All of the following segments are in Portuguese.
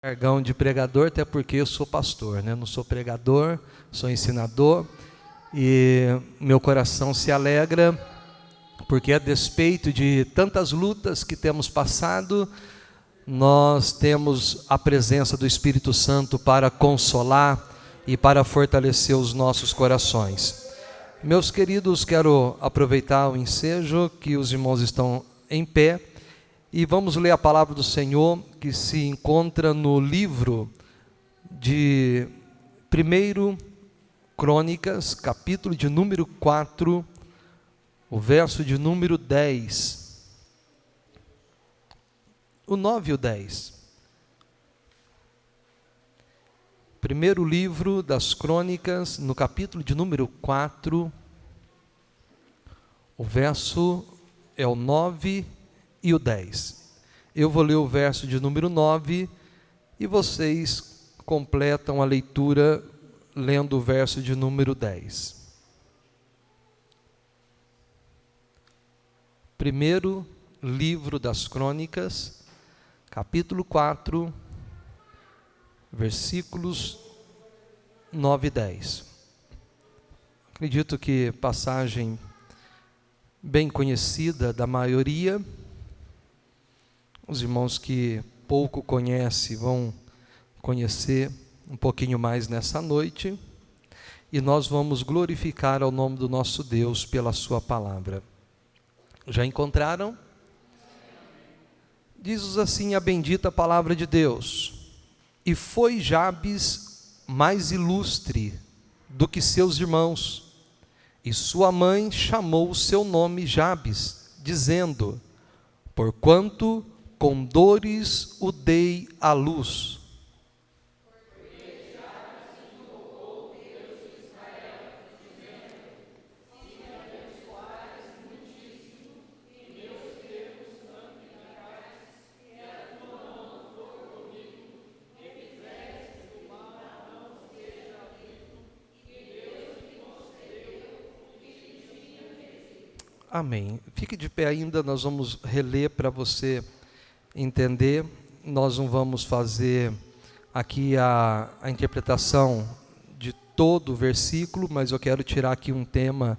Jargão de pregador, até porque eu sou pastor, né? Não sou pregador, sou ensinador, e meu coração se alegra, porque a despeito de tantas lutas que temos passado, nós temos a presença do Espírito Santo para consolar e para fortalecer os nossos corações. Meus queridos, quero aproveitar o ensejo que os irmãos estão em pé, e vamos ler a palavra do Senhor, que se encontra no livro de 1 Crônicas, capítulo de número 4, o verso de número 10. O 9 e o 10. Primeiro livro das Crônicas, no capítulo de número 4, o verso é o 9 e o 10. Eu vou ler o verso de número 9 e vocês completam a leitura lendo o verso de número 10. Primeiro livro das Crônicas, capítulo 4, versículos 9 e 10. Acredito que passagem bem conhecida da maioria. Os irmãos que pouco conhecem vão conhecer um pouquinho mais nessa noite, e nós vamos glorificar ao nome do nosso Deus pela sua palavra. Já encontraram? Diz assim a bendita palavra de Deus: e foi Jabes mais ilustre do que seus irmãos, e sua mãe chamou o seu nome Jabes, dizendo: porquanto com dores o dei à luz. Amém. Fique de pé ainda, nós vamos reler para você entender. Nós não vamos fazer aqui a interpretação de todo o versículo, mas eu quero tirar aqui um tema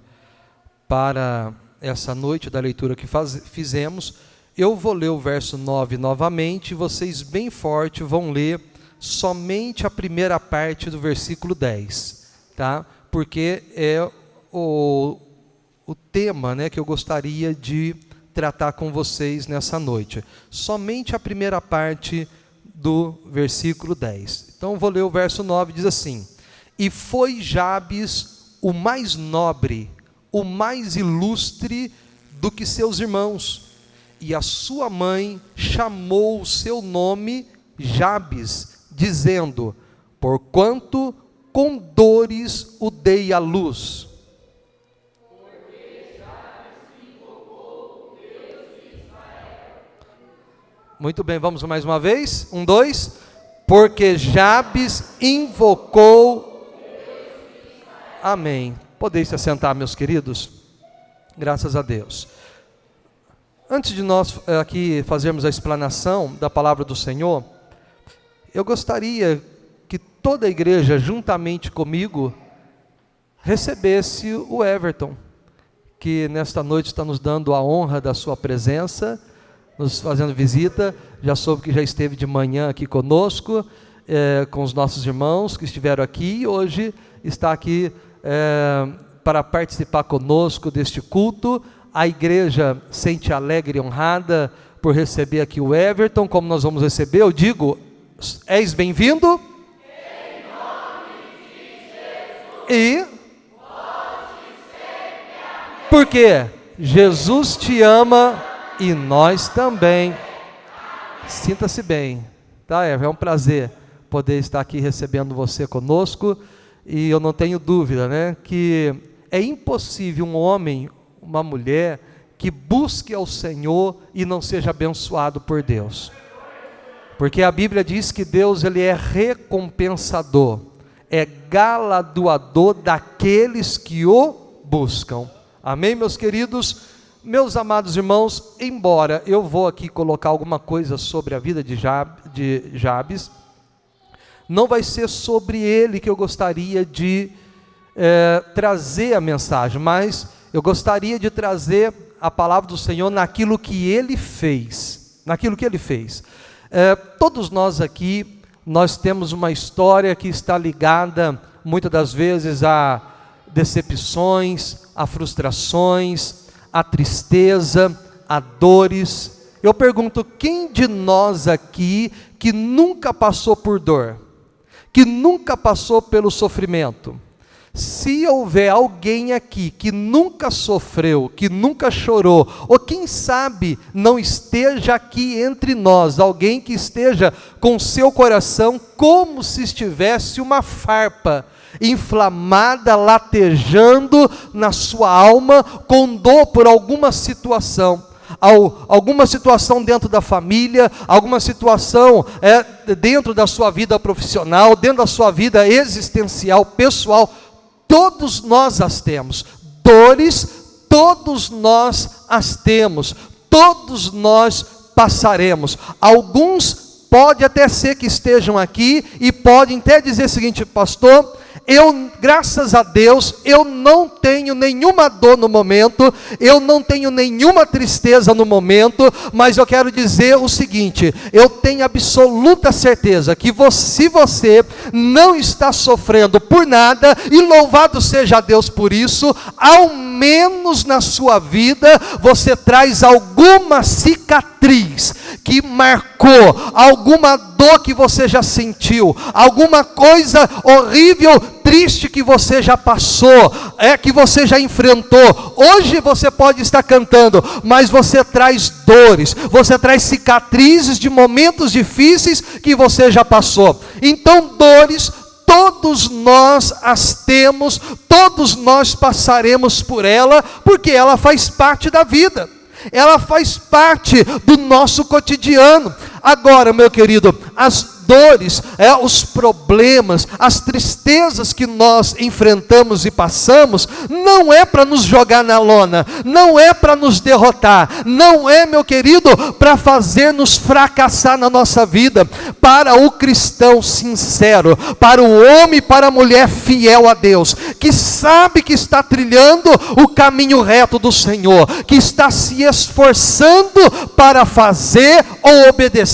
para essa noite da leitura que fizemos. Eu vou ler o verso 9 novamente, vocês bem forte vão ler somente a primeira parte do versículo 10, tá? Porque é o tema, né, que eu gostaria de tratar com vocês nessa noite. Somente a primeira parte do versículo 10. Então vou ler o verso 9, diz assim: e foi Jabes o mais nobre, o mais ilustre do que seus irmãos, e a sua mãe chamou o seu nome Jabes, dizendo: porquanto com dores o dei à luz. Muito bem, vamos mais uma vez. 1, 2. Porque Jabes invocou. Amém. Podeis se assentar, meus queridos. Graças a Deus. Antes de nós aqui fazermos a explanação da palavra do Senhor, eu gostaria que toda a igreja, juntamente comigo, recebesse o Everton, que nesta noite está nos dando a honra da sua presença, nos fazendo visita. Já soube que já esteve de manhã aqui conosco, com os nossos irmãos que estiveram aqui, e hoje está aqui para participar conosco deste culto. A igreja sente alegre e honrada por receber aqui o Everton. Como nós vamos receber? Eu digo: és bem-vindo. Em nome de Jesus. E por quê? Jesus te ama e nós também. Sinta-se bem, tá? É um prazer poder estar aqui recebendo você conosco, e eu não tenho dúvida, né, que é impossível um homem, uma mulher, que busque ao Senhor e não seja abençoado por Deus, porque a Bíblia diz que Deus, ele é recompensador, é galardoador daqueles que o buscam. Amém, meus queridos? Meus amados irmãos, embora eu vou aqui colocar alguma coisa sobre a vida de Jabes, Não vai ser sobre ele que eu gostaria de trazer a mensagem, mas eu gostaria de trazer a palavra do Senhor naquilo que ele fez. Naquilo que ele fez. Todos nós aqui, nós temos uma história que está ligada, muitas das vezes, a decepções, a frustrações, a tristeza, a dores. Eu pergunto, quem de nós aqui que nunca passou por dor? Que nunca passou pelo sofrimento? Se houver alguém aqui que nunca sofreu, que nunca chorou, ou quem sabe não esteja aqui entre nós, alguém que esteja com seu coração como se estivesse uma farpa inflamada, latejando na sua alma, com dor por alguma situação, alguma situação dentro da família, alguma situação dentro da sua vida profissional, dentro da sua vida existencial, pessoal. Todos nós as temos, dores, todos nós as temos, todos nós passaremos. Alguns pode até ser que estejam aqui e podem até dizer o seguinte: pastor, graças a Deus, eu não tenho nenhuma dor no momento, eu não tenho nenhuma tristeza no momento, mas eu quero dizer o seguinte: eu tenho absoluta certeza que se você não está sofrendo por nada, e louvado seja Deus por isso, ao menos na sua vida, você traz alguma cicatriz que marcou, alguma dor que você já sentiu, alguma coisa horrível, triste que você já passou, que você já enfrentou. Hoje você pode estar cantando, mas você traz dores, você traz cicatrizes de momentos difíceis que você já passou. Então, dores, todos nós as temos, todos nós passaremos por ela, porque ela faz parte da vida, ela faz parte do nosso cotidiano. Agora, meu querido, as dores, os problemas, as tristezas que nós enfrentamos e passamos, não é para nos jogar na lona, não é para nos derrotar, não é, meu querido, para fazer-nos fracassar na nossa vida. Para o cristão sincero, para o homem e para a mulher fiel a Deus, que sabe que está trilhando o caminho reto do Senhor, que está se esforçando para fazer ou obedecer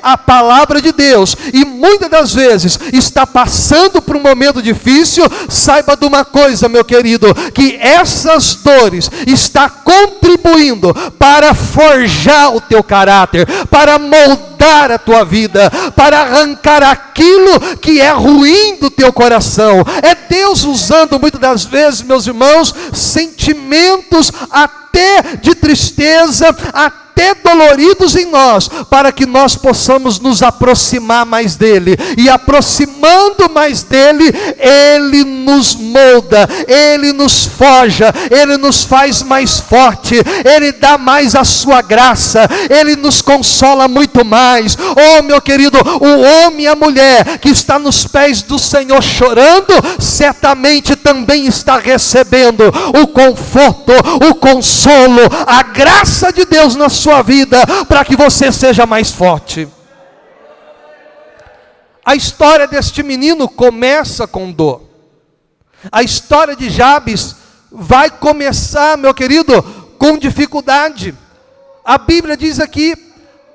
a palavra de Deus, e muitas das vezes está passando por um momento difícil, saiba de uma coisa, meu querido, que essas dores estão contribuindo para forjar o teu caráter, para moldar a tua vida, para arrancar aquilo que é ruim do teu coração. É Deus usando muitas das vezes, meus irmãos, sentimentos até de tristeza, até doloridos em nós, para que nós possamos nos aproximar mais dele, e aproximando mais dele, ele nos molda, ele nos forja, ele nos faz mais forte, ele dá mais a sua graça, ele nos consola muito mais. Oh, meu querido, o homem e a mulher que está nos pés do Senhor chorando, certamente também está recebendo o conforto, o consolo, a graça de Deus na sua vida, para que você seja mais forte. A história deste menino começa com dor. A história de Jabes vai começar, meu querido, com dificuldade. A Bíblia diz aqui,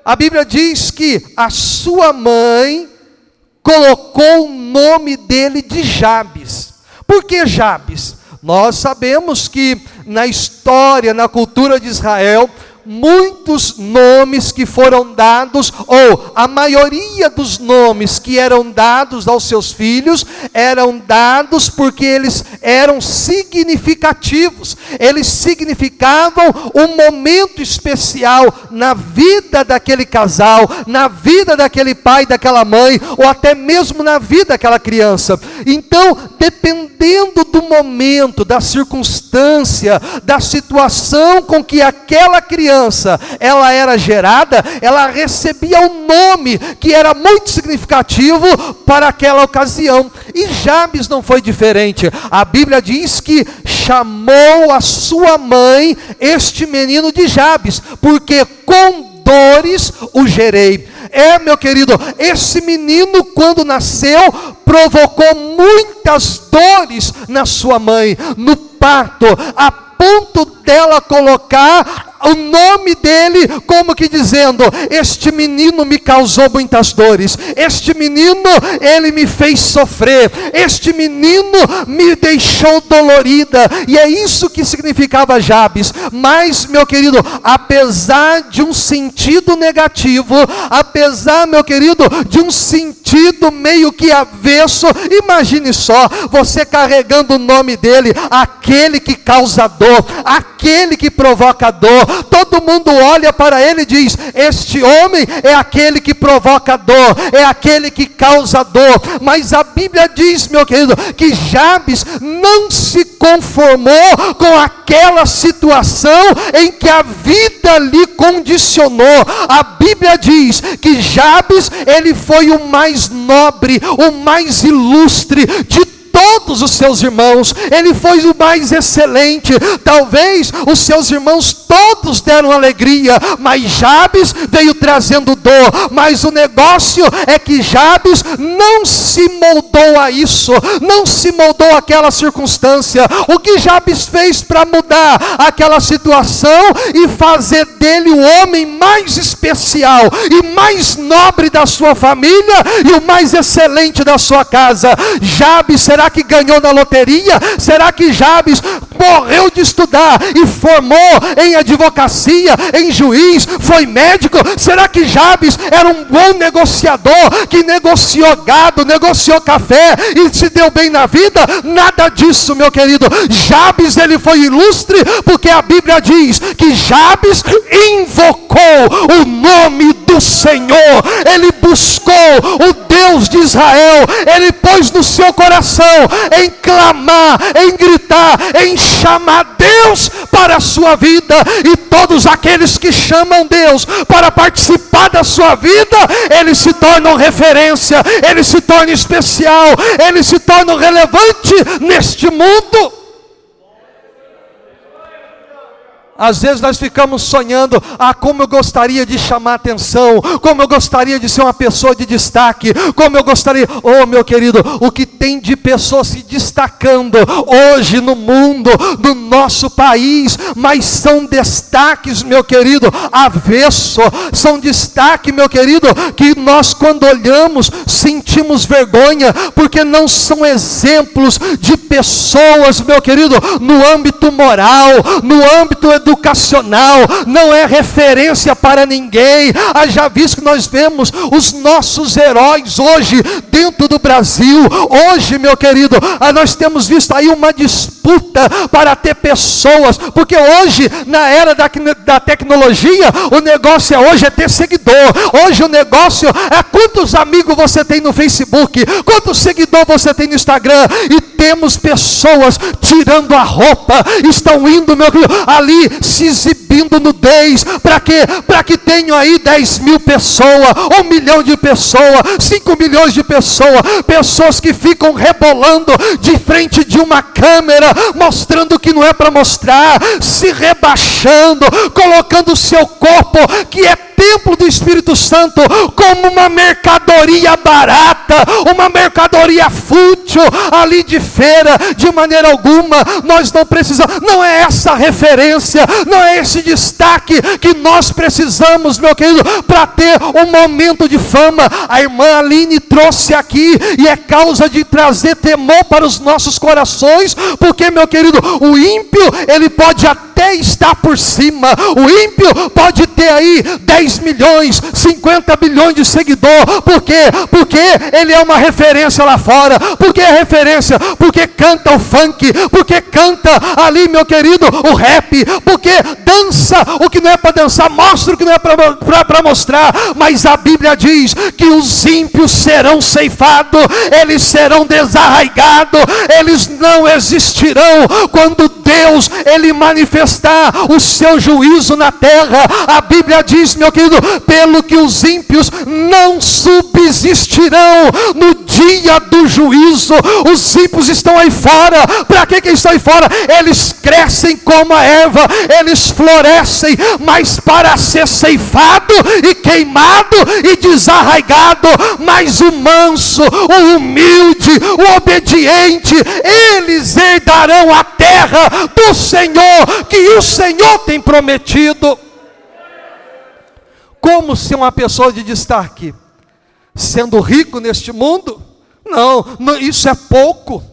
a Bíblia diz que a sua mãe colocou o nome dele de Jabes. Por que Jabes? Nós sabemos que na história, na cultura de Israel, muitos nomes que foram dados, ou a maioria dos nomes que eram dados aos seus filhos, eram dados porque eles eram significativos, eles significavam um momento especial na vida daquele casal, na vida daquele pai, daquela mãe, ou até mesmo na vida daquela criança. Então, dependendo do momento, da circunstância, da situação com que aquela criança ela era gerada, ela recebia um nome que era muito significativo para aquela ocasião. E Jabes não foi diferente. A Bíblia diz que chamou a sua mãe este menino de Jabes, porque com dores o gerei. Meu querido, esse menino, quando nasceu, provocou muitas dores na sua mãe, no parto, a ponto dela colocar o nome dele como que dizendo: este menino me causou muitas dores, este menino, ele me fez sofrer, este menino me deixou dolorida. E é isso que significava Jabes. Mas, meu querido, apesar de um sentido negativo, apesar, meu querido, de um sentido meio que avesso, imagine só, você carregando o nome dele, aquele que causa dor, aquele que provoca dor. Todo mundo olha para ele e diz: este homem é aquele que provoca dor, é aquele que causa dor. Mas a Bíblia diz, meu querido, que Jabes não se conformou com aquela situação em que a vida lhe condicionou. A Bíblia diz que Jabes, ele foi o mais nobre, o mais ilustre de todos os seus irmãos, ele foi o mais excelente. Talvez os seus irmãos todos deram alegria, mas Jabes veio trazendo dor. Mas o negócio é que Jabes não se moldou a isso, não se moldou àquela circunstância. O que Jabes fez para mudar aquela situação e fazer dele o homem mais especial e mais nobre da sua família e o mais excelente da sua casa? Jabes, será que ganhou na loteria? Será que Jabes morreu de estudar e formou em advocacia, em juiz, foi médico? Será que Jabes era um bom negociador, que negociou gado, negociou café e se deu bem na vida? Nada disso, meu querido. Jabes, ele foi ilustre porque a Bíblia diz que Jabes invocou o nome do Senhor, ele buscou o Deus de Israel, ele pôs no seu coração em clamar, em gritar, em chamar Deus para a sua vida. E todos aqueles que chamam Deus para participar da sua vida, eles se tornam referência, eles se tornam especial, eles se tornam relevante neste mundo. Às vezes nós ficamos sonhando: como eu gostaria de chamar atenção, como eu gostaria de ser uma pessoa de destaque, como eu gostaria. Meu querido, o que tem de pessoas se destacando hoje no mundo, no nosso país, mas são destaques, meu querido, avesso, são destaque, meu querido, que nós quando olhamos sentimos vergonha, porque não são exemplos de pessoas, meu querido, no âmbito moral, no âmbito educacional, não é referência para ninguém. Já visto que nós vemos os nossos heróis hoje dentro do Brasil. Hoje, meu querido, nós temos visto aí uma disputa para ter pessoas, porque hoje, na era da tecnologia, o negócio hoje é ter seguidor. Hoje o negócio é quantos amigos você tem no Facebook, quantos seguidores você tem no Instagram. E temos pessoas tirando a roupa, estão indo, meu querido, ali se exibindo nudez. Para quê? Para que tenham aí 10 mil pessoas, 1 milhão de pessoas, 5 milhões de pessoas, pessoas que ficam rebolando de frente de uma câmera, mostrando que não é para mostrar, se rebaixando, colocando o seu corpo, que é templo do Espírito Santo, como uma mercadoria barata, uma mercadoria fútil, ali de feira. De maneira alguma, nós não precisamos, não é essa referência, não é esse destaque que nós precisamos, meu querido, para ter um momento de fama. A irmã Aline trouxe aqui, e é causa de trazer temor para os nossos corações, porque, meu querido, o ímpio, ele pode até estar por cima, o ímpio pode ter aí 10 milhões, 50 bilhões de seguidores. Por quê? Porque ele é uma referência lá fora. Por que é referência? Porque canta o funk, porque canta ali, meu querido, o rap, porque dança o que não é para dançar, mostra o que não é para mostrar. Mas a Bíblia diz que os ímpios serão ceifados, eles serão desarraigados, eles não existirão quando Deus, ele manifestar o seu juízo na terra. A Bíblia diz, meu querido, pelo que os ímpios não subsistirão no dia do juízo. Os ímpios estão aí fora. Para que estão aí fora? Eles crescem como a erva, eles florescem, mas para ser ceifado e queimado e desarraigado. Mas o manso, o humilde, o obediente, eles herdarão a terra do Senhor, que o Senhor tem prometido. Como ser uma pessoa de destaque? Sendo rico neste mundo? Não, isso é pouco.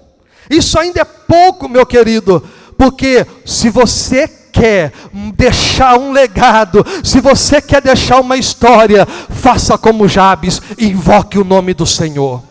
Isso ainda é pouco, meu querido. Porque se você quer deixar um legado, se você quer deixar uma história, faça como Jabes, invoque o nome do Senhor.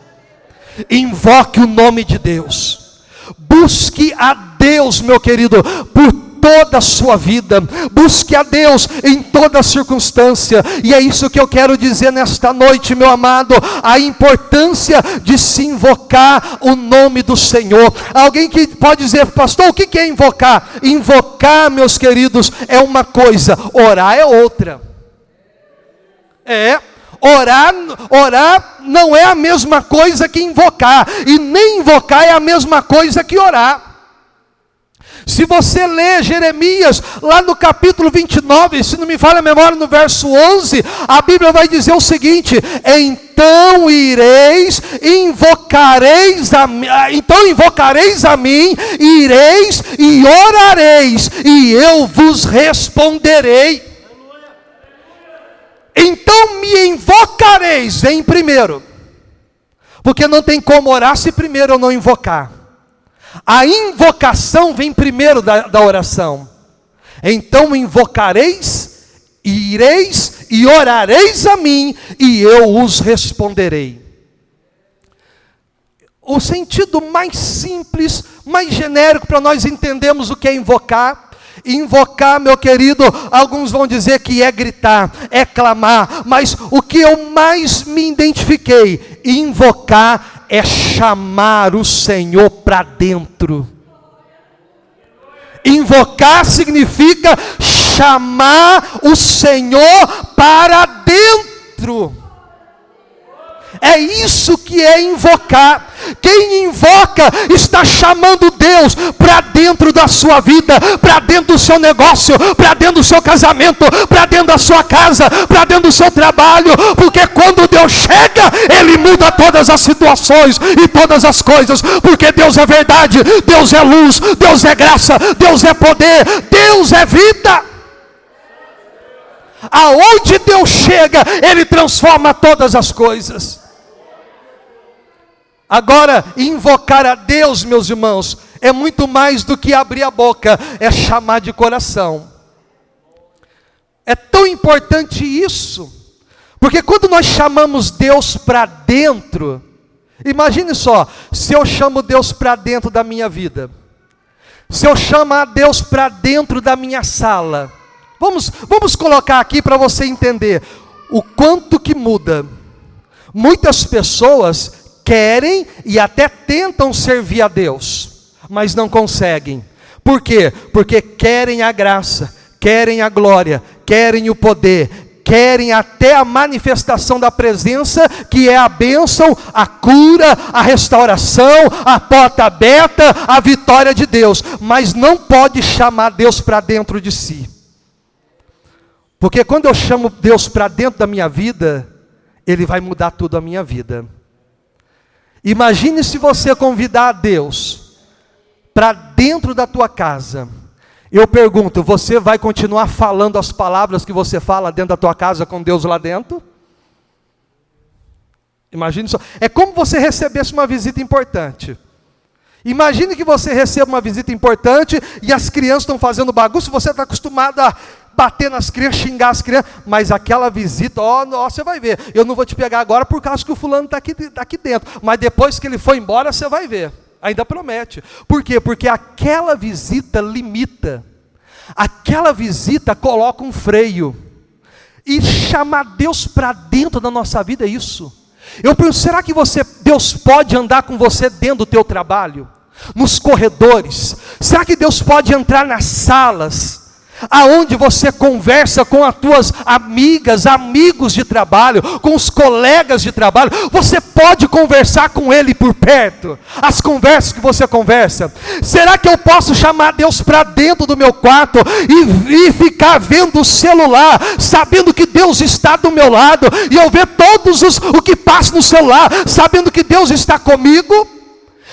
Invoque o nome de Deus. Busque a Deus, meu querido, por toda a sua vida. Busque a Deus em toda circunstância. E é isso que eu quero dizer nesta noite, meu amado. A importância de se invocar o nome do Senhor. Alguém que pode dizer: pastor, o que é invocar? Invocar, meus queridos, é uma coisa, orar é outra. Orar não é a mesma coisa que invocar, e nem invocar é a mesma coisa que orar. Se você ler Jeremias, lá no capítulo 29, se não me falha a memória, no verso 11, a Bíblia vai dizer o seguinte: então invocareis a mim, ireis e orareis, e eu vos responderei. Então me invocareis, vem primeiro, porque não tem como orar se primeiro eu não invocar. A invocação vem primeiro da oração. Então invocareis, ireis e orareis a mim, e eu os responderei. O sentido mais simples, mais genérico para nós entendermos o que é invocar. Invocar, meu querido, alguns vão dizer que é gritar, é clamar, mas o que eu mais me identifiquei, invocar é chamar o Senhor para dentro. Invocar significa chamar o Senhor para dentro. É isso que é invocar. Quem invoca está chamando Deus para dentro da sua vida, para dentro do seu negócio, para dentro do seu casamento, para dentro da sua casa, para dentro do seu trabalho, porque quando Deus chega, Ele muda todas as situações e todas as coisas, porque Deus é verdade, Deus é luz, Deus é graça, Deus é poder, Deus é vida. Aonde Deus chega, Ele transforma todas as coisas. Agora, invocar a Deus, meus irmãos, é muito mais do que abrir a boca, é chamar de coração. É tão importante isso, porque quando nós chamamos Deus para dentro, imagine só, se eu chamo Deus para dentro da minha vida, se eu chamar Deus para dentro da minha sala, vamos colocar aqui para você entender o quanto que muda. Muitas pessoas querem e até tentam servir a Deus, mas não conseguem. Por quê? Porque querem a graça, querem a glória, querem o poder, querem até a manifestação da presença, que é a bênção, a cura, a restauração, a porta aberta, a vitória de Deus, mas não pode chamar Deus para dentro de si. Porque quando eu chamo Deus para dentro da minha vida, Ele vai mudar tudo a minha vida. Imagine se você convidar a Deus para dentro da tua casa. Eu pergunto, você vai continuar falando as palavras que você fala dentro da tua casa com Deus lá dentro? Imagine só. É como você recebesse uma visita importante. Imagine que você receba uma visita importante e as crianças estão fazendo bagunça, você está acostumado a bater nas crianças, xingar as crianças, mas aquela visita, você vai ver, eu não vou te pegar agora por causa que o fulano está aqui dentro, mas depois que ele for embora, você vai ver, ainda promete. Por quê? Porque aquela visita limita, aquela visita coloca um freio, e chamar Deus para dentro da nossa vida é isso. Eu penso, será que Deus pode andar com você dentro do teu trabalho? Nos corredores? Será que Deus pode entrar nas salas? aonde você conversa com as tuas amigas, amigos de trabalho, com os colegas de trabalho, você pode conversar com ele por perto, as conversas que você conversa. Será que eu posso chamar Deus para dentro do meu quarto e ficar vendo o celular, sabendo que Deus está do meu lado, e eu ver o que passa no celular, sabendo que Deus está comigo?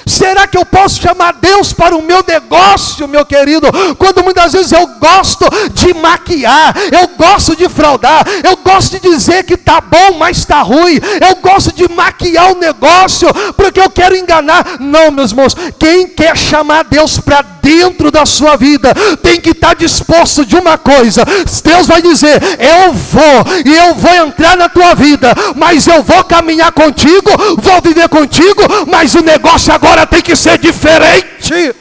Será que eu posso chamar Deus para o meu negócio, meu querido? Quando muitas vezes eu gosto de maquiar, eu gosto de fraudar, eu gosto de dizer que está bom, mas está ruim, eu gosto de maquiar o negócio, porque eu quero enganar. Não, meus irmãos, quem quer chamar Deus para dentro da sua vida, tem que estar disposto de uma coisa. Deus vai dizer, eu vou entrar na tua vida, mas eu vou caminhar contigo, vou viver contigo, mas o negócio agora tem que ser diferente.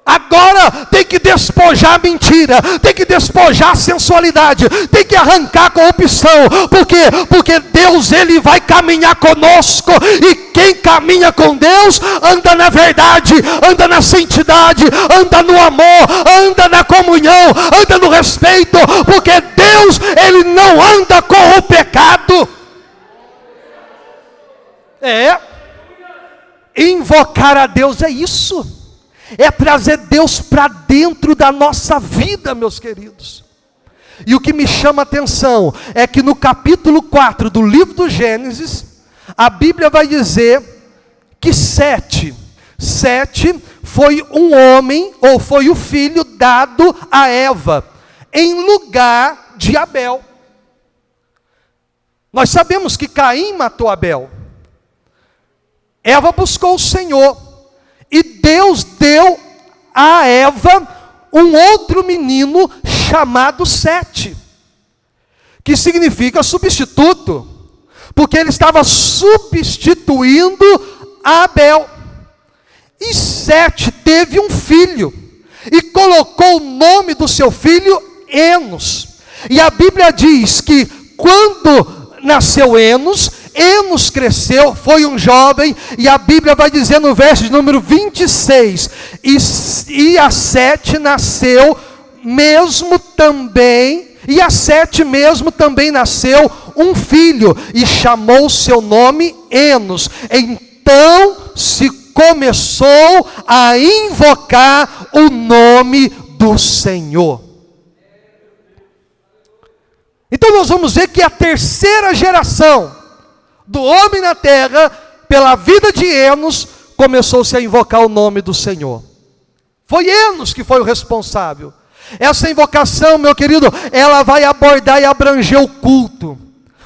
Agora tem que despojar a mentira, tem que despojar a sensualidade, tem que arrancar a corrupção. Por quê? Porque Deus, Ele vai caminhar conosco, e quem caminha com Deus, anda na verdade, anda na santidade, anda no amor, anda na comunhão, anda no respeito, porque Deus, Ele não anda com o pecado. Invocar a Deus é isso, é trazer Deus para dentro da nossa vida, meus queridos. E o que me chama a atenção é que no capítulo 4 do livro do Gênesis, a Bíblia vai dizer que Sete foi um homem, ou foi o filho dado a Eva, em lugar de Abel. Nós sabemos que Caim matou Abel. Eva buscou o Senhor, e Deus deu a Eva um outro menino chamado Sete, que significa substituto, porque ele estava substituindo Abel. E Sete teve um filho, e colocou o nome do seu filho Enos. E a Bíblia diz que quando nasceu Enos cresceu, foi um jovem, e a Bíblia vai dizer no verso de número 26, e a Sete nasceu mesmo também, e a Sete mesmo também nasceu um filho, e chamou seu nome Enos. Então se começou a invocar o nome do Senhor. Então nós vamos ver que a terceira geração do homem na terra, pela vida de Enos, começou-se a invocar o nome do Senhor. Foi Enos que foi o responsável. Essa invocação, meu querido, ela vai abordar e abranger o culto,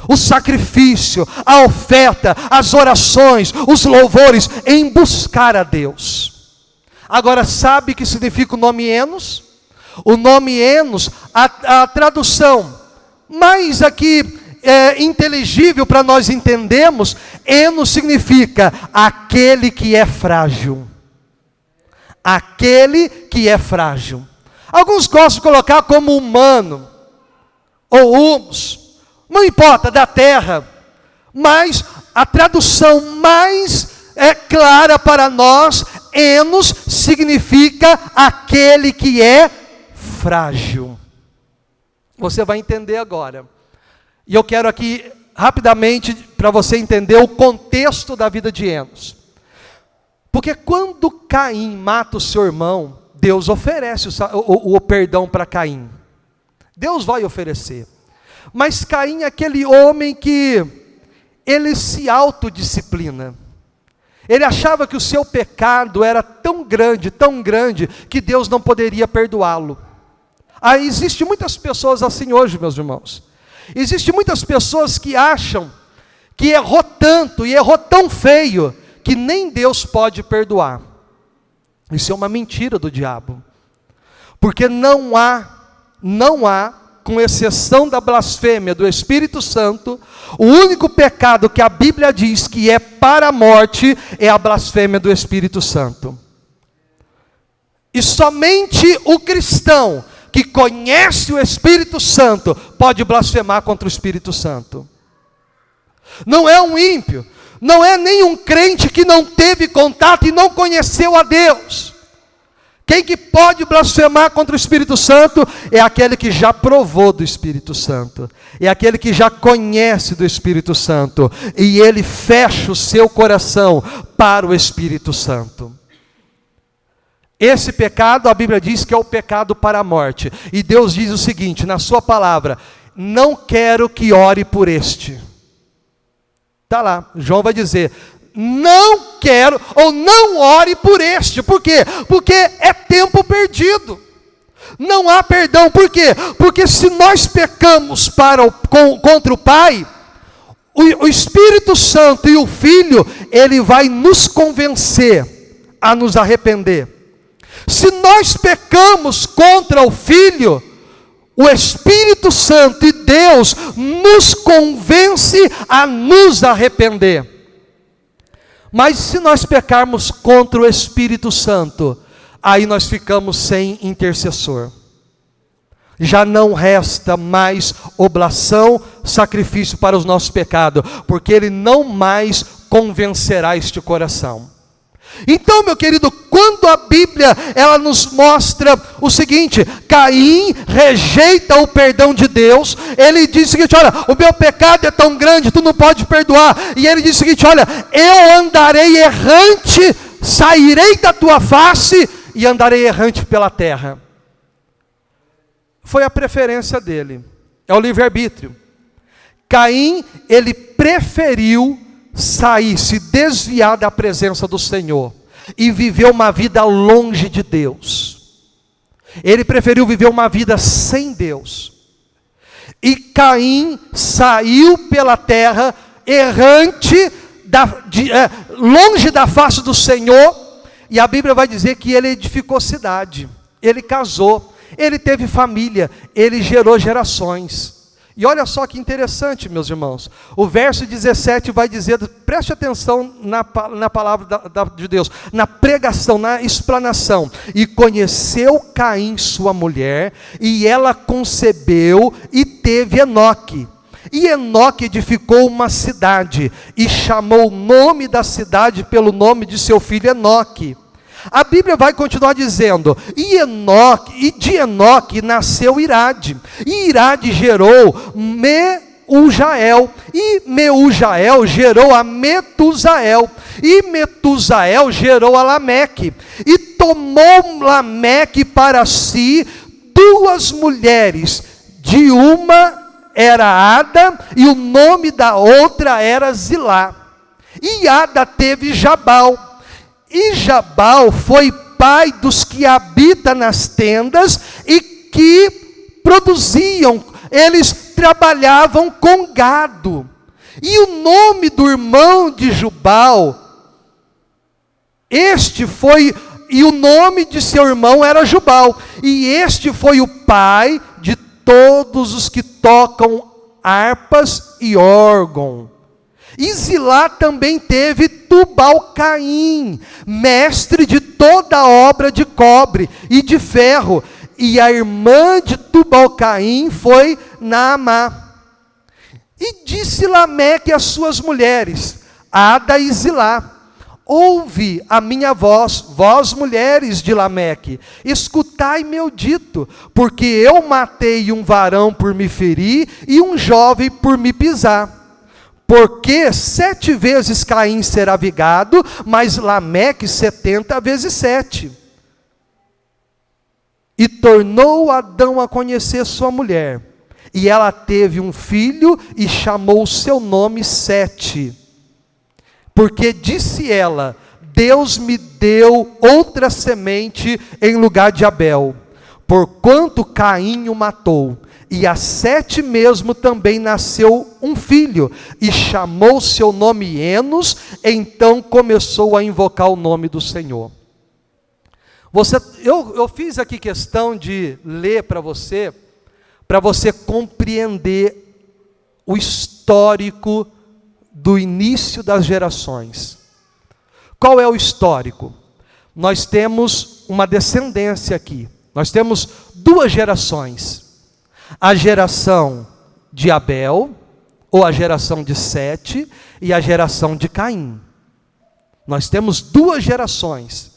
o sacrifício, a oferta, as orações, os louvores, em buscar a Deus. Agora, sabe o que significa o nome Enos? O nome Enos, a tradução mais aqui inteligível para nós entendermos, Enos significa aquele que é frágil. Aquele que é frágil. Alguns gostam de colocar como humano, ou humus, não importa, da terra, mas a tradução mais clara para nós, Enos significa aquele que é frágil. Você vai entender agora. E eu quero aqui, rapidamente, para você entender o contexto da vida de Enos. Porque quando Caim mata o seu irmão, Deus oferece o perdão para Caim. Deus vai oferecer. Mas Caim é aquele homem que ele se autodisciplina. Ele achava que o seu pecado era tão grande, que Deus não poderia perdoá-lo. Existem muitas pessoas assim hoje, meus irmãos. Existem muitas pessoas que acham que errou tanto e errou tão feio que nem Deus pode perdoar. Isso é uma mentira do diabo. Porque não há, com exceção da blasfêmia do Espírito Santo, o único pecado que a Bíblia diz que é para a morte é a blasfêmia do Espírito Santo. E somente o cristão que conhece o Espírito Santo pode blasfemar contra o Espírito Santo. Não é um ímpio, não é nenhum crente que não teve contato e não conheceu a Deus. Quem que pode blasfemar contra o Espírito Santo? É aquele que já provou do Espírito Santo. É aquele que já conhece do Espírito Santo. E ele fecha o seu coração para o Espírito Santo. Esse pecado, a Bíblia diz que é o pecado para a morte. E Deus diz o seguinte, na sua palavra: não quero que ore por este. Está lá, João vai dizer: não quero, ou não ore por este. Por quê? Porque é tempo perdido. Não há perdão. Por quê? Porque se nós pecamos contra o Pai, o Espírito Santo e o Filho, ele vai nos convencer a nos arrepender. Se nós pecamos contra o Filho, o Espírito Santo e Deus nos convence a nos arrepender. Mas se nós pecarmos contra o Espírito Santo, aí nós ficamos sem intercessor. Já não resta mais oblação, sacrifício para os nossos pecados, porque Ele não mais convencerá este coração. Então, meu querido, quando a Bíblia ela nos mostra o seguinte: Caim rejeita o perdão de Deus. Ele diz o seguinte: olha, o meu pecado é tão grande, tu não pode perdoar. E ele diz o seguinte: olha, eu andarei errante, sairei da tua face e andarei errante pela terra. Foi a preferência dele, é o livre-arbítrio. Caim, ele preferiu sair, se desviar da presença do Senhor e viver uma vida longe de Deus. Ele preferiu viver uma vida sem Deus. E Caim saiu pela terra errante, longe da face do Senhor. E a Bíblia vai dizer que ele edificou cidade, ele casou, ele teve família, ele gerou gerações. E olha só que interessante, meus irmãos, o verso 17 vai dizer, preste atenção na palavra de Deus, na pregação, na explanação: e conheceu Caim sua mulher, e ela concebeu e teve Enoque. E Enoque edificou uma cidade, e chamou o nome da cidade pelo nome de seu filho Enoque. A Bíblia vai continuar dizendo: e de Enoque nasceu Irade, e Irade gerou Meujael, e Meujael gerou a Metusael, e Metusael gerou a Lameque, e tomou Lameque para si 2 mulheres, de uma era Ada, e o nome da outra era Zilá. E Ada teve Jabal, e Jabal foi pai dos que habitam nas tendas e que produziam, eles trabalhavam com gado. E o nome do irmão de Jubal, e o nome de seu irmão era Jubal, e este foi o pai de todos os que tocam harpas e órgão. E Zilá também teve Tubal-Caim, mestre de toda obra de cobre e de ferro. E a irmã de Tubal-Caim foi Naamá. E disse Lameque às suas mulheres, Ada e Zilá: ouve a minha voz, vós mulheres de Lameque, escutai meu dito, porque eu matei um varão por me ferir, e um jovem por me pisar. Porque 7 vezes Caim será vigado, mas Lameque 70 vezes 7. E tornou Adão a conhecer sua mulher, e ela teve um filho, e chamou o seu nome Sete. Porque disse ela: Deus me deu outra semente em lugar de Abel, porquanto Caim o matou. E a Sete mesmo também nasceu um filho, e chamou seu nome Enos. Então começou a invocar o nome do Senhor. Eu fiz aqui questão de ler para você compreender o histórico do início das gerações. Qual é o histórico? Nós temos uma descendência aqui, nós temos 2 gerações. A geração de Abel, ou a geração de Sete, e a geração de Caim. Nós temos 2 gerações.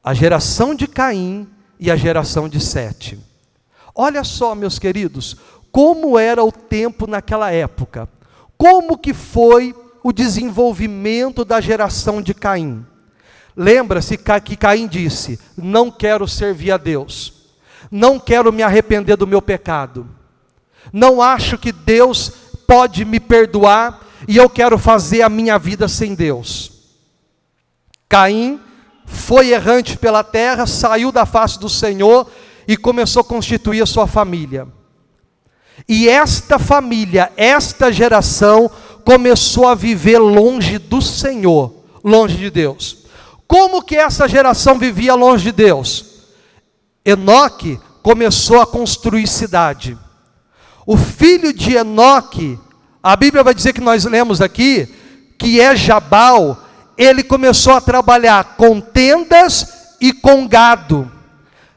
A geração de Caim e a geração de Sete. Olha só, meus queridos, como era o tempo naquela época. Como que foi o desenvolvimento da geração de Caim? Lembra-se que Caim disse: não quero servir a Deus, não quero me arrepender do meu pecado, não acho que Deus pode me perdoar e eu quero fazer a minha vida sem Deus. Caim foi errante pela terra, saiu da face do Senhor e começou a constituir a sua família. E esta família, esta geração, começou a viver longe do Senhor, longe de Deus. Como que essa geração vivia longe de Deus? Enoque começou a construir cidade. O filho de Enoque, a Bíblia vai dizer que nós lemos aqui, que é Jabal, ele começou a trabalhar com tendas e com gado.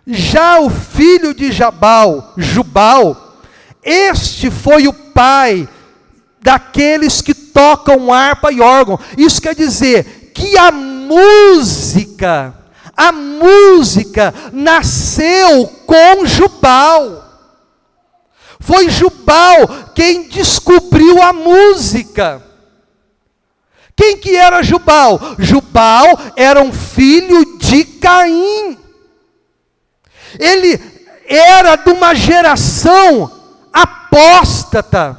Já o filho de Jubal, este foi o pai daqueles que tocam harpa e órgão. Isso quer dizer que a música nasceu com Jubal. Foi Jubal quem descobriu a música. Quem que era Jubal? Jubal era um filho de Caim. Ele era de uma geração apóstata.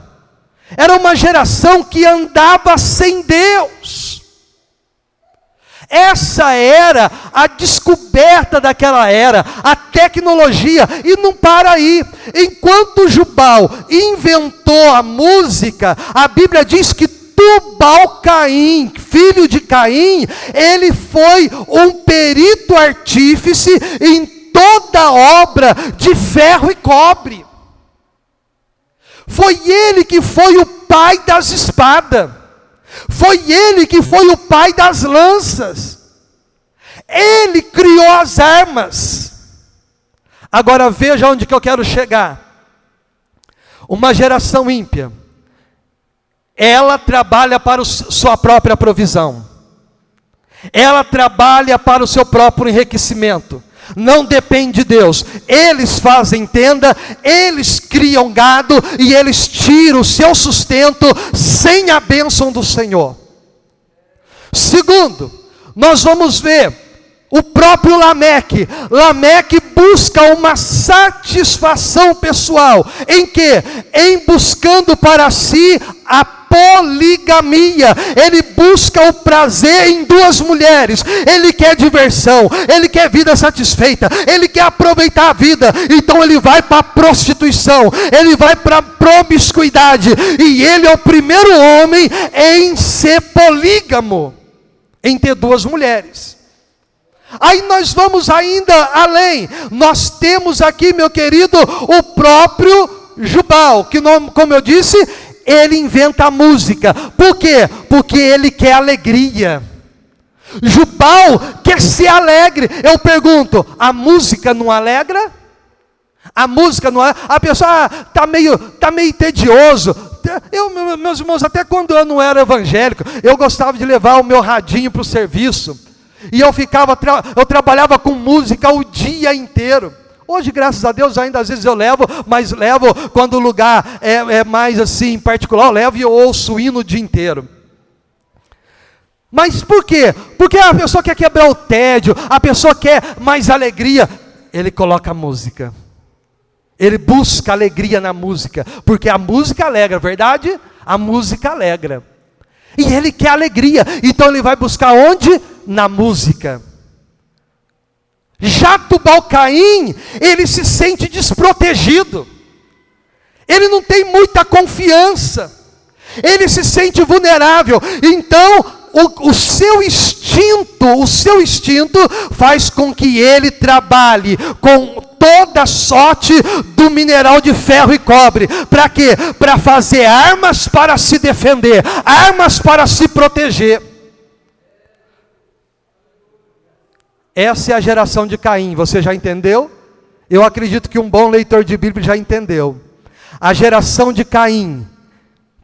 Era uma geração que andava sem Deus. Essa era a descoberta daquela era, a tecnologia, e não para aí. Enquanto Jubal inventou a música, a Bíblia diz que Tubal-Caim, filho de Caim, ele foi um perito artífice em toda obra de ferro e cobre. Foi ele que foi o pai das espadas. Foi ele que foi o pai das lanças. Ele criou as armas. Agora veja onde que eu quero chegar. Uma geração ímpia, ela trabalha para sua própria provisão. Ela trabalha para o seu próprio enriquecimento. Não depende de Deus. Eles fazem tenda, eles criam gado e eles tiram o seu sustento sem a bênção do Senhor. Segundo, nós vamos ver o próprio Lameque. Lameque busca uma satisfação pessoal. Em quê? Em buscando para si a poligamia. Ele busca o prazer em duas mulheres. Ele quer diversão, ele quer vida satisfeita, ele quer aproveitar a vida. Então ele vai para a prostituição, ele vai para a promiscuidade. E ele é o primeiro homem em ser polígamo, em ter duas mulheres. Aí nós vamos ainda além. Nós temos aqui, meu querido, o próprio Jubal, que como eu disse, ele inventa a música. Por quê? Porque ele quer alegria. Jubal quer ser alegre. Eu pergunto, a música não alegra? A música não é? A pessoa está meio tedioso. Meus irmãos, até quando eu não era evangélico, eu gostava de levar o meu radinho para o serviço. E eu trabalhava com música o dia inteiro. Hoje, graças a Deus, ainda às vezes eu levo, mas levo quando o lugar é mais assim, particular, eu levo e eu ouço o hino o dia inteiro. Mas por quê? Porque a pessoa quer quebrar o tédio, a pessoa quer mais alegria. Ele coloca a música. Ele busca alegria na música, porque a música alegra, verdade? A música alegra. E ele quer alegria, então ele vai buscar onde? Na música. Já Tubal-Caim, ele se sente desprotegido. Ele não tem muita confiança. Ele se sente vulnerável. Então, o seu instinto faz com que ele trabalhe com toda a sorte do mineral de ferro e cobre. Para quê? Para fazer armas para se defender, armas para se proteger. Essa é a geração de Caim, você já entendeu? Eu acredito que um bom leitor de Bíblia já entendeu. A geração de Caim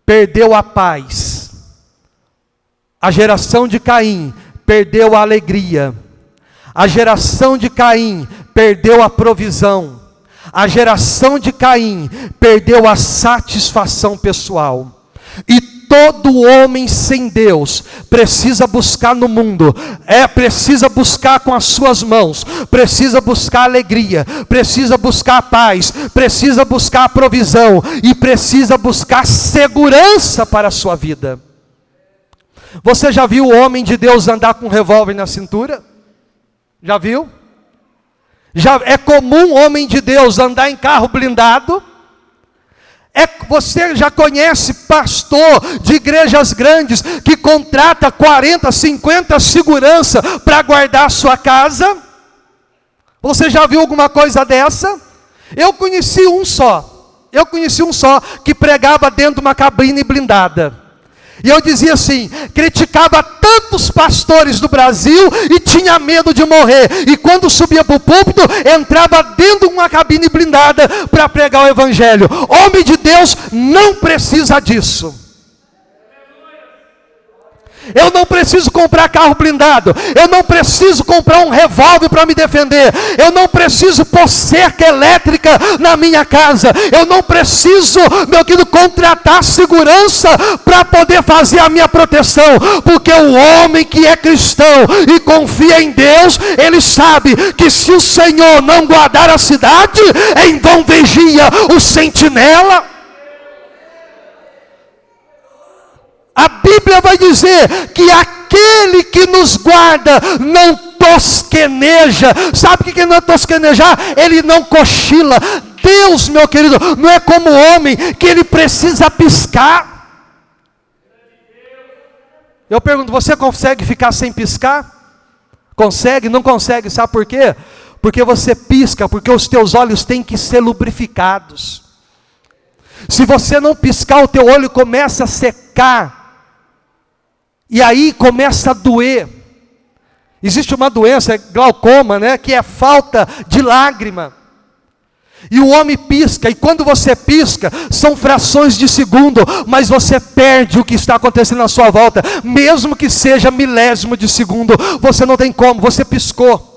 perdeu a paz. A geração de Caim perdeu a alegria. A geração de Caim perdeu a provisão. A geração de Caim perdeu a satisfação pessoal. E todo homem sem Deus precisa buscar no mundo, precisa buscar com as suas mãos, precisa buscar alegria, precisa buscar paz, precisa buscar provisão e precisa buscar segurança para a sua vida. Você já viu o homem de Deus andar com um revólver na cintura? Já viu? Já é comum o homem de Deus andar em carro blindado? Você já conhece pastor de igrejas grandes que contrata 40, 50 segurança para guardar a sua casa? Você já viu alguma coisa dessa? Eu conheci um só que pregava dentro de uma cabine blindada. E eu dizia assim, criticava tantos pastores do Brasil e tinha medo de morrer. E quando subia para o púlpito, entrava dentro de uma cabine blindada para pregar o evangelho. Homem de Deus não precisa disso. Eu não preciso comprar carro blindado. Eu não preciso comprar um revólver para me defender. Eu não preciso pôr cerca elétrica na minha casa. Eu não preciso, meu querido, contratar segurança para poder fazer a minha proteção. Porque o homem que é cristão e confia em Deus, ele sabe que se o Senhor não guardar a cidade, em vão vigia o sentinela. A Bíblia vai dizer que aquele que nos guarda não tosqueneja. Sabe o que não é tosquenejar? Ele não cochila. Deus, meu querido, não é como o homem que ele precisa piscar. Eu pergunto, você consegue ficar sem piscar? Consegue? Não consegue, sabe por quê? Porque você pisca, porque os teus olhos têm que ser lubrificados. Se você não piscar, o teu olho começa a secar. E aí começa a doer. Existe uma doença, glaucoma, né, que é falta de lágrima. E o homem pisca, e quando você pisca, são frações de segundo, mas você perde o que está acontecendo à sua volta, mesmo que seja milésimo de segundo, você não tem como, você piscou.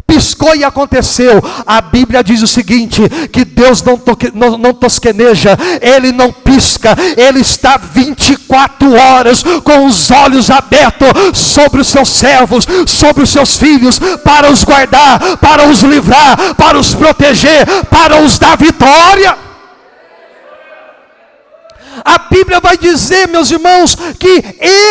Piscou e aconteceu. A Bíblia diz o seguinte, que Deus não tosqueneja, Ele não pisca, Ele está 24 horas com os olhos abertos sobre os seus servos, sobre os seus filhos, para os guardar, para os livrar, para os proteger, para os dar vitória. A Bíblia vai dizer, meus irmãos, que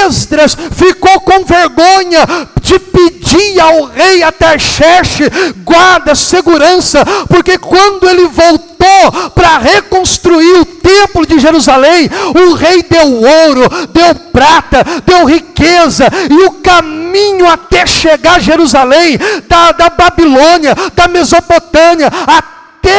Esdras ficou com vergonha de pedir ao rei Artaxerxes guarda, segurança, porque quando ele voltou para reconstruir o templo de Jerusalém, o rei deu ouro, deu prata, deu riqueza, e o caminho até chegar a Jerusalém, da Babilônia, da Mesopotâmia, até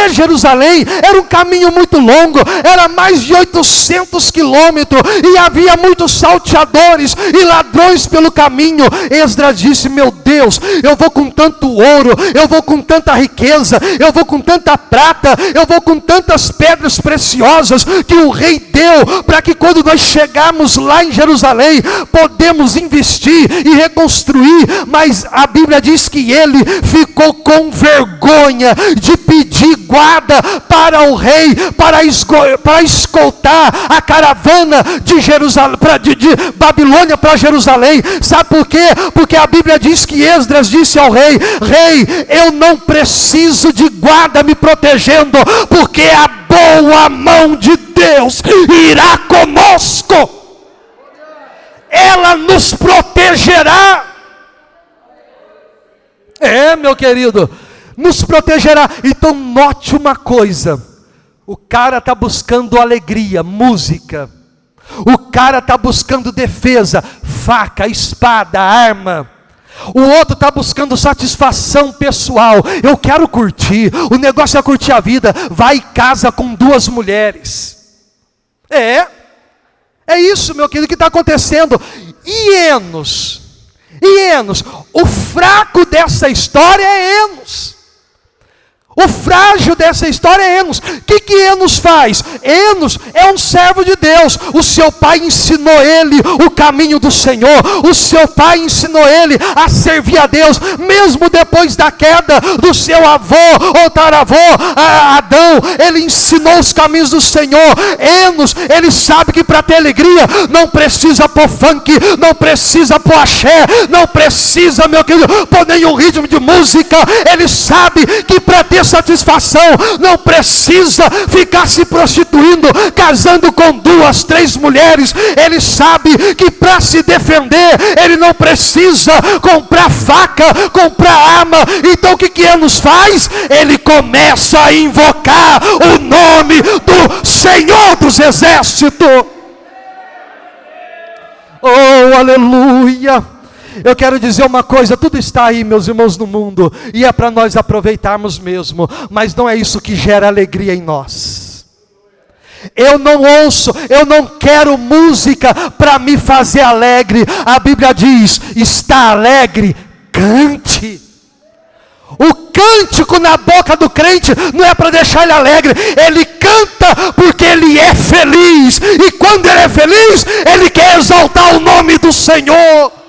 Jerusalém, era um caminho muito longo, era mais de 800 quilômetros, e havia muitos salteadores e ladrões pelo caminho. Esdras disse, meu Deus, eu vou com tanto ouro, eu vou com tanta riqueza, eu vou com tanta prata, eu vou com tantas pedras preciosas, que o rei deu, para que quando nós chegarmos lá em Jerusalém, podemos investir e reconstruir, mas a Bíblia diz que ele ficou com vergonha de pedir guarda para o rei, para escoltar a caravana de Babilônia para Jerusalém. Sabe por quê? Porque a Bíblia diz que Esdras disse ao rei, rei, eu não preciso de guarda me protegendo, porque a boa mão de Deus irá conosco, ela nos protegerá. Meu querido, nos protegerá. Então note uma coisa, o cara está buscando alegria, música, o cara está buscando defesa, faca, espada, arma, o outro está buscando satisfação pessoal, eu quero curtir, o negócio é curtir a vida, vai e casa com 2 mulheres, é isso, meu querido, que está acontecendo. E Enos, o fraco dessa história é Enos. O frágil dessa história é Enos. O que Enos faz? Enos é um servo de Deus. O seu pai ensinou ele o caminho do Senhor. O seu pai ensinou ele a servir a Deus. Mesmo depois da queda do seu avô ou taravô, Adão, ele ensinou os caminhos do Senhor. Enos, ele sabe que para ter alegria não precisa pôr funk, não precisa pôr axé, não precisa, meu querido, pôr nenhum ritmo de música. Ele sabe que para ter satisfação não precisa ficar se prostituindo, casando com 2, 3 mulheres. Ele sabe que para se defender ele não precisa comprar faca, comprar arma. Então o que Enos faz? Ele começa a invocar o nome do Senhor dos Exércitos. Oh, aleluia! Eu quero dizer uma coisa, tudo está aí, meus irmãos, no mundo, e é para nós aproveitarmos mesmo, mas não é isso que gera alegria em nós. Eu não ouço, eu não quero música para me fazer alegre. A Bíblia diz: está alegre, cante. O cântico na boca do crente não é para deixar ele alegre, ele canta porque ele é feliz, e quando ele é feliz, ele quer exaltar o nome do Senhor.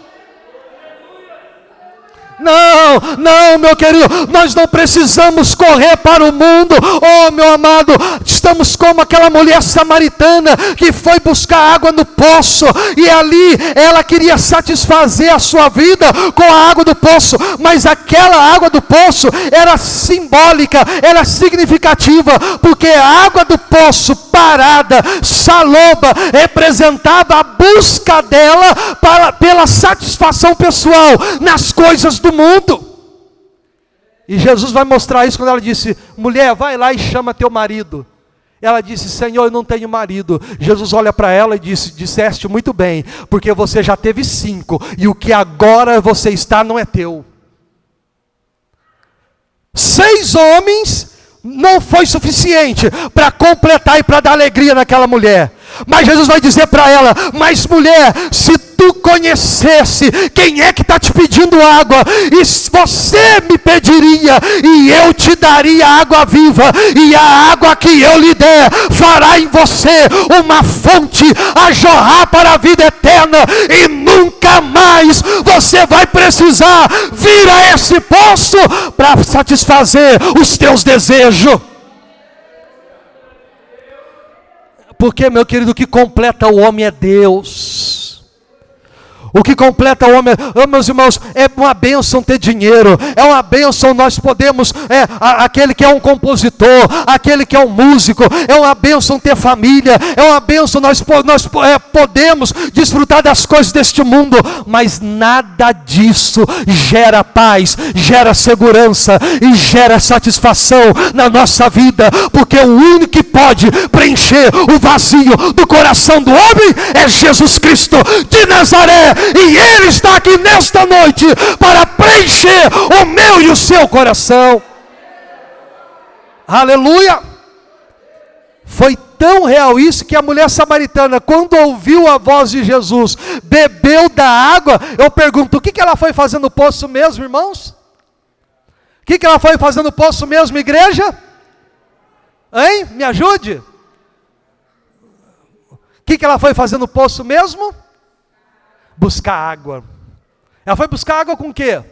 Não, meu querido, nós não precisamos correr para o mundo. Oh, meu amado, estamos como aquela mulher samaritana que foi buscar água no poço, e ali ela queria satisfazer a sua vida com a água do poço, mas aquela água do poço era simbólica, era significativa, porque a água do poço parada, saloba, representava a busca dela pela satisfação pessoal nas coisas do mundo. E Jesus vai mostrar isso quando ela disse: mulher, vai lá e chama teu marido. Ela disse: Senhor, eu não tenho marido. Jesus olha para ela e disse: disseste muito bem, porque você já teve 5, e o que agora você está não é teu. 6 homens não foi suficiente para completar e para dar alegria naquela mulher. Mas Jesus vai dizer para ela: mas mulher, se tu conhecesse quem é que está te pedindo água, e você me pediria, e eu te daria água viva, e a água que eu lhe der fará em você uma fonte a jorrar para a vida eterna, e nunca mais você vai precisar vir a esse poço para satisfazer os teus desejos. Porque, meu querido, o que completa o homem é Deus. O que completa o homem, meus irmãos, é uma bênção ter dinheiro, é uma bênção nós podemos, aquele que é um compositor, aquele que é um músico, é uma bênção ter família, é uma bênção nós podemos desfrutar das coisas deste mundo, mas nada disso gera paz, gera segurança e gera satisfação na nossa vida, porque o único que pode preencher o vazio do coração do homem é Jesus Cristo de Nazaré. E Ele está aqui nesta noite para preencher o meu e o seu coração. Aleluia! Foi tão real isso que a mulher samaritana, quando ouviu a voz de Jesus, bebeu da água. Eu pergunto: o que ela foi fazer no poço mesmo, irmãos? O que ela foi fazer no poço mesmo, igreja? Hein? Me ajude. O que ela foi fazer no poço mesmo? Buscar água. Ela foi buscar água com o quê?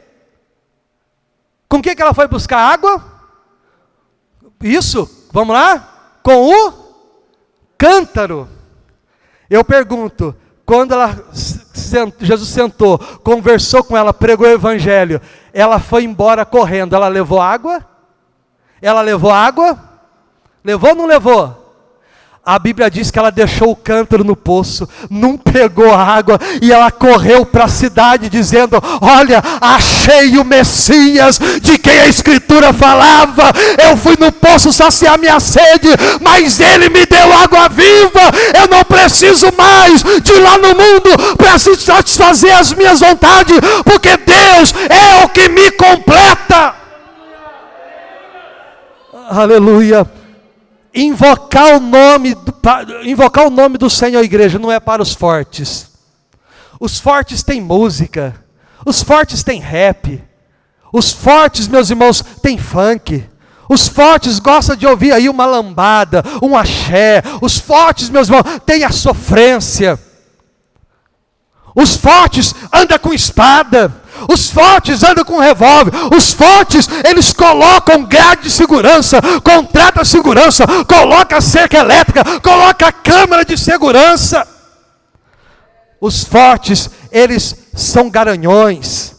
Com o que ela foi buscar água? Isso, vamos lá? Com o cântaro. Eu pergunto, quando Jesus sentou, conversou com ela, pregou o evangelho, ela foi embora correndo, ela levou água? Ela levou água? Levou ou não levou? A Bíblia diz que ela deixou o cântaro no poço, não pegou água, e ela correu para a cidade dizendo: olha, achei o Messias de quem a Escritura falava. Eu fui no poço saciar minha sede, mas Ele me deu água viva. Eu não preciso mais de ir lá no mundo para satisfazer as minhas vontades, porque Deus é o que me completa. Aleluia. Invocar o nome do Senhor, igreja, não é para os fortes. Os fortes têm música, os fortes têm rap, os fortes, meus irmãos, têm funk, Os fortes gostam de ouvir aí uma lambada, um axé. Os fortes, meus irmãos, têm a sofrência. Os fortes andam com espada. Os fortes andam com revólver. Os fortes, eles colocam grade de segurança, contrata segurança, coloca cerca elétrica, coloca câmera de segurança. Os fortes, eles são garanhões.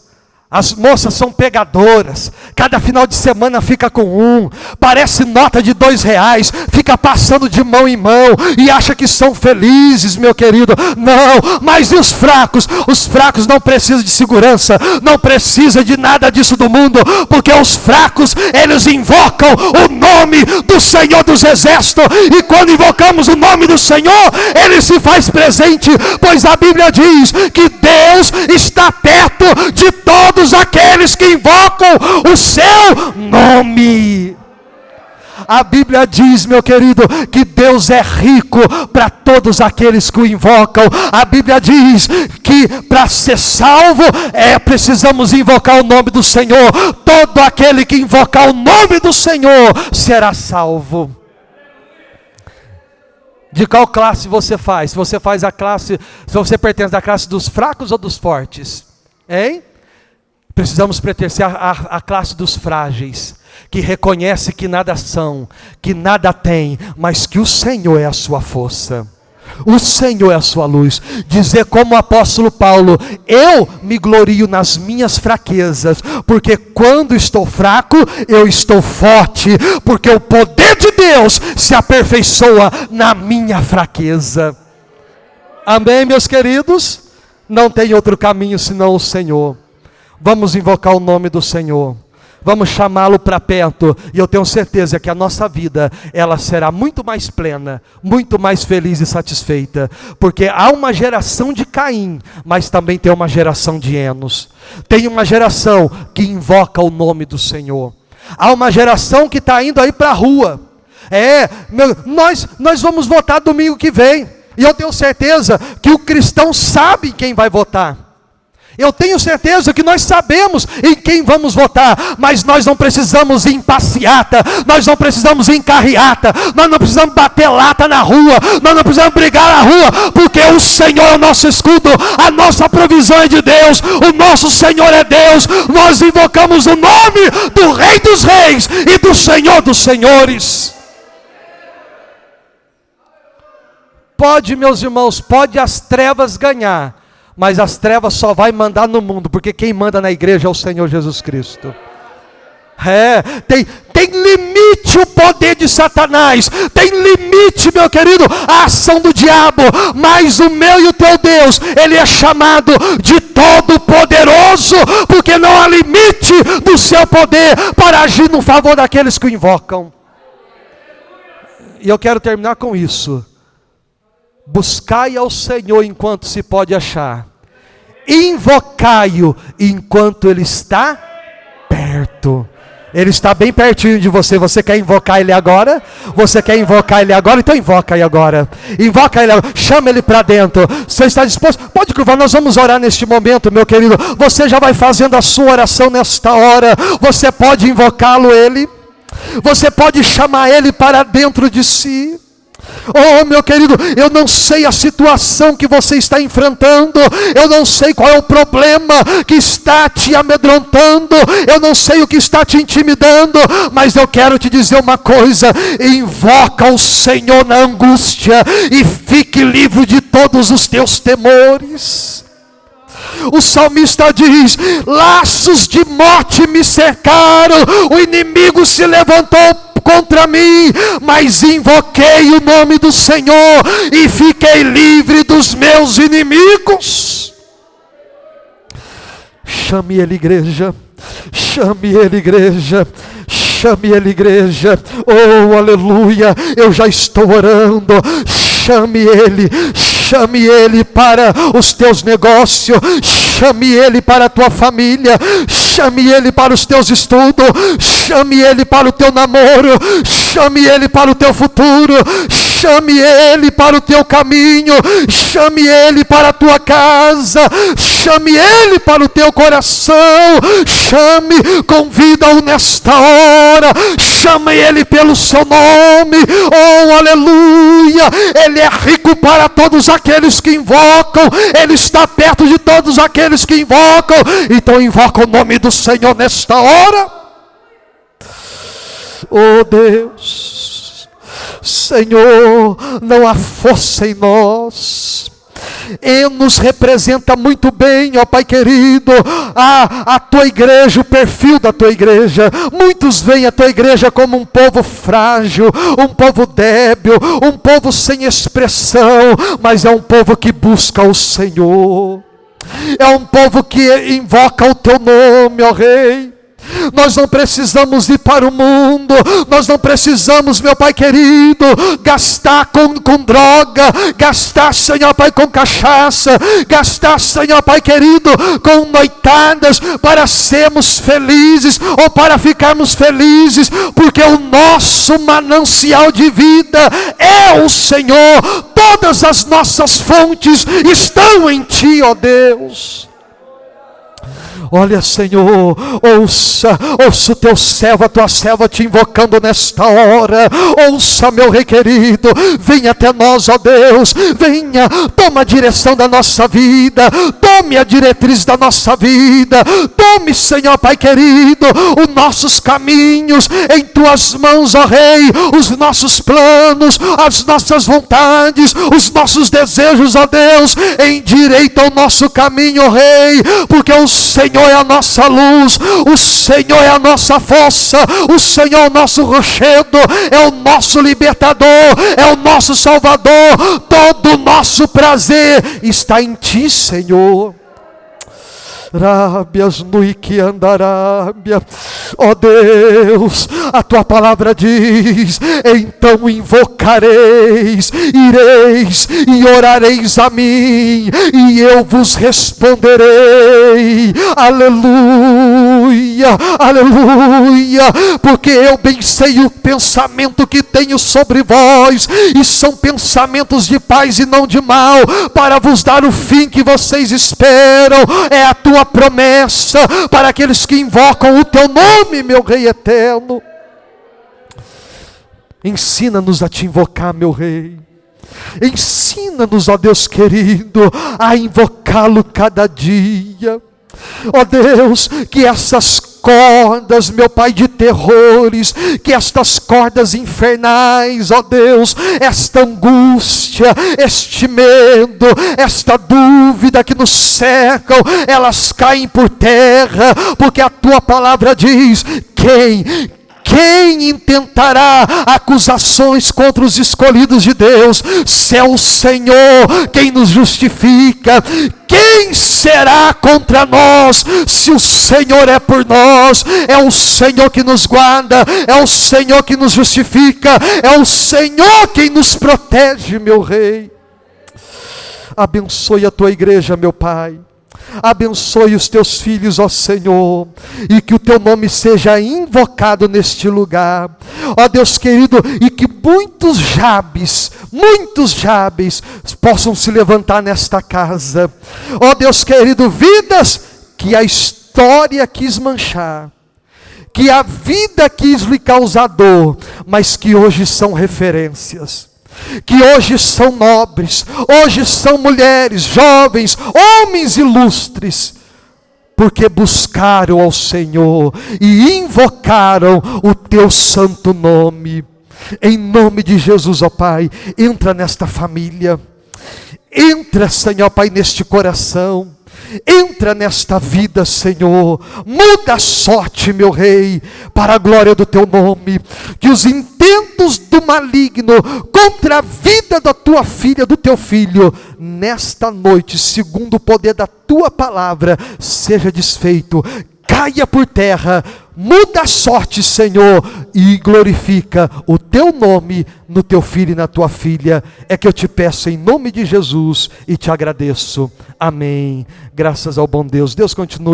As moças são pegadoras, cada final de semana fica com um, parece nota de R$2, fica passando de mão em mão, e acha que são felizes, meu querido. Não, mas e os fracos? Os fracos não precisam de segurança, não precisam de nada disso do mundo, porque os fracos, eles invocam o nome do Senhor dos Exércitos, e quando invocamos o nome do Senhor, Ele se faz presente, pois a Bíblia diz que Deus está perto de todos aqueles que invocam o seu nome. A Bíblia diz, meu querido, que Deus é rico para todos aqueles que o invocam. A Bíblia diz que para ser salvo, precisamos invocar o nome do Senhor. Todo aquele que invocar o nome do Senhor será salvo. De qual classe você faz? Se você faz a classe, se você pertence à classe dos fracos ou dos fortes? Hein? Precisamos pertencer à classe dos frágeis, que reconhece que nada são, que nada tem, mas que o Senhor é a sua força, o Senhor é a sua luz. Dizer como o apóstolo Paulo: eu me glorio nas minhas fraquezas, porque quando estou fraco, eu estou forte, porque o poder de Deus se aperfeiçoa na minha fraqueza. Amém, meus queridos? Não tem outro caminho senão o Senhor. Vamos invocar o nome do Senhor, vamos chamá-lo para perto, e eu tenho certeza que a nossa vida, ela será muito mais plena, muito mais feliz e satisfeita, porque há uma geração de Caim, mas também tem uma geração de Enos. Tem uma geração que invoca o nome do Senhor. Há uma geração que está indo aí para a rua. Nós vamos votar domingo que vem, e eu tenho certeza que o cristão sabe quem vai votar. Eu tenho certeza que nós sabemos em quem vamos votar, mas nós não precisamos ir em passeata, nós não precisamos ir em carreata, nós não precisamos bater lata na rua, nós não precisamos brigar na rua, porque o Senhor é o nosso escudo, a nossa provisão é de Deus, o nosso Senhor é Deus. Nós invocamos o nome do Rei dos Reis e do Senhor dos Senhores. Pode, meus irmãos, pode as trevas ganhar, mas as trevas só vai mandar no mundo, porque quem manda na igreja é o Senhor Jesus Cristo. Tem limite o poder de Satanás, tem limite, meu querido, a ação do diabo, mas o meu e o teu Deus, Ele é chamado de Todo-Poderoso, porque não há limite do seu poder para agir no favor daqueles que o invocam. E eu quero terminar com isso. Buscai ao Senhor enquanto se pode achar, invocai-o enquanto Ele está perto. Ele está bem pertinho de você. Você quer invocar Ele agora? Você quer invocar Ele agora? Então invoca Ele agora. Invoca Ele agora. Chama Ele para dentro. Você está disposto? Pode curvar, nós vamos orar neste momento, meu querido. Você já vai fazendo a sua oração nesta hora. Você pode invocá-lo, Ele. Você pode chamar Ele para dentro de si. Oh, meu querido, eu não sei a situação que você está enfrentando, eu não sei qual é o problema que está te amedrontando, eu não sei o que está te intimidando, mas eu quero te dizer uma coisa: invoca o Senhor na angústia e fique livre de todos os teus temores. O salmista diz: laços de morte me cercaram, o inimigo se levantou contra mim, mas invoquei o nome do Senhor e fiquei livre dos meus inimigos. Chame Ele, igreja. Chame Ele, igreja. Chame Ele, igreja. Oh, aleluia. Eu já estou orando. Chame Ele. chame ele para os teus negócios, chame ele para a tua família, chame ele para os teus estudos, chame ele para o teu namoro, chame ele para o teu futuro, chame ele para o teu caminho, chame ele para a tua casa, chame ele para o teu coração, chame, convida-o nesta hora, chame ele pelo seu nome, oh aleluia, ele é rico para todos aqueles que invocam, ele está perto de todos aqueles que invocam, então invoca o nome do Senhor nesta hora. Oh Deus, Senhor, não há força em nós. Ele nos representa muito bem, ó Pai querido, a tua igreja, o perfil da tua igreja. Muitos veem a tua igreja como um povo frágil, um povo débil, um povo sem expressão, mas é um povo que busca o Senhor, é um povo que invoca o teu nome, ó Rei. Nós não precisamos ir para o mundo, nós não precisamos, meu Pai querido, gastar com droga, gastar, Senhor Pai, com cachaça, gastar, Senhor Pai querido, com noitadas, para sermos felizes, ou para ficarmos felizes, porque o nosso manancial de vida é o Senhor, todas as nossas fontes estão em Ti, ó Deus. Olha, Senhor, ouça o teu servo, a tua serva te invocando nesta hora. Ouça, meu Rei querido, venha até nós, ó Deus, venha, toma a direção da nossa vida, tome a diretriz da nossa vida, tome, Senhor Pai querido, os nossos caminhos em tuas mãos, ó Rei, os nossos planos, as nossas vontades, os nossos desejos, ó Deus, endireita o nosso caminho, ó Rei, porque o Senhor é a nossa luz, o Senhor é a nossa força, o Senhor é o nosso rochedo, é o nosso libertador, é o nosso salvador, todo o nosso prazer está em Ti, Senhor. Rábias no que andarábia, ó Deus, a tua palavra diz: então invocareis, ireis e orareis a mim, e eu vos responderei. Aleluia, aleluia, porque eu bem sei o pensamento que tenho sobre vós, e são pensamentos de paz e não de mal, para vos dar o fim que vocês esperam. É a tua promessa para aqueles que invocam o teu nome, meu Rei eterno. Ensina-nos a te invocar, meu Rei. Ensina-nos, ó Deus querido, a invocá-lo cada dia. Ó Deus, que essas cordas, meu Pai, de terrores, que estas cordas infernais, ó Deus, esta angústia, este medo, esta dúvida que nos cercam, elas caem por terra, porque a tua palavra diz: quem intentará acusações contra os escolhidos de Deus? Se é o Senhor quem nos justifica, quem será contra nós? Se o Senhor é por nós, é o Senhor que nos guarda, é o Senhor que nos justifica, é o Senhor quem nos protege, meu Rei. Abençoe a tua igreja, meu Pai. Abençoe os teus filhos, ó Senhor, e que o teu nome seja invocado neste lugar, ó Deus querido, e que muitos Jabes possam se levantar nesta casa, ó Deus querido, vidas que a história quis manchar, que a vida quis lhe causar dor, mas que hoje são referências, que hoje são nobres, hoje são mulheres, jovens, homens ilustres, porque buscaram ao Senhor e invocaram o teu santo nome. Em nome de Jesus, ó Pai, entra nesta família, entra, Senhor Pai, neste coração, entra nesta vida, Senhor, muda a sorte, meu Rei, para a glória do teu nome, que os intentos do maligno contra a vida da tua filha, do teu filho, nesta noite, segundo o poder da tua palavra, seja desfeito, caia por terra, muda a sorte, Senhor, e glorifica o teu nome no teu filho e na tua filha. É que eu te peço em nome de Jesus e te agradeço. Amém. Graças ao bom Deus. Deus continue